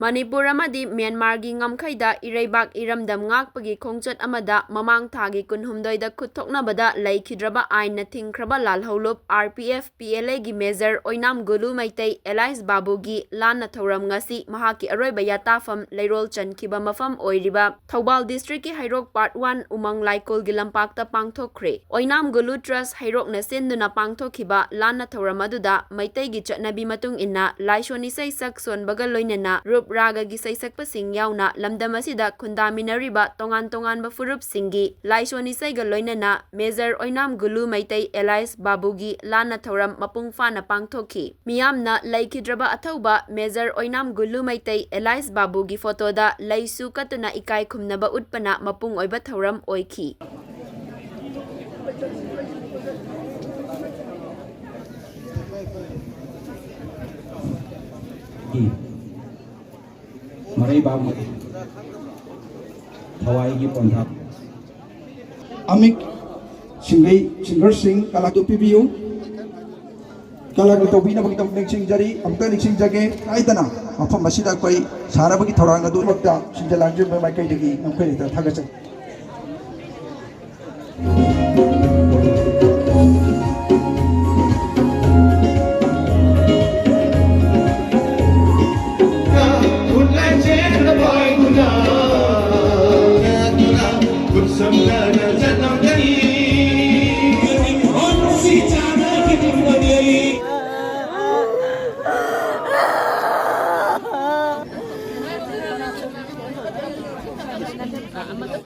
Manipur amadi Myanmar gi ngamkheida Ereibak Eramdam ngakpagi khongchat amada mamang thagi kunhumdoida Khut thoknabada Leikhidraba aina thingkhraba Lalhoujup RPF PLA gi Major Oinam Gulu Meitei Babu gi Lanna Thouram Ngasi mahakki Aroiba Yatafam Leirol Chankhiba mafam Oiriba Thoubal District ki Heirok Part-I Umang Laikol gi Lampakta Pangthokhre Oinam Gulu Trust Heirok na sinduna Pangthokhiba Lanna Thouram aduda Meitei gi chatnabi matung inna laishoni sai sak sonbaga loinana raga gi saisak pasing yauna lamdam asida khundaminariba tongan bafurup singi laishoni saiga loinana Major Oinam Gulu Meitei Babu gi Lanna Thouram mapung fana pangthokhi miyamna Leikhidraba athauba Major Oinam Gulu Meitei Babu gi photo da laisu katuna ikai khumnaba utpana mapung oiba thauram oikhi Mari Babu Hawaii gi Pangthok Amik singer sing kalatu PBU kalagu tobina bagi tam sing jari amta sing jage aidana mafam masida koi sara bagi thorang adu makta sinjalangjum mai kai degi ngakpagi thagachak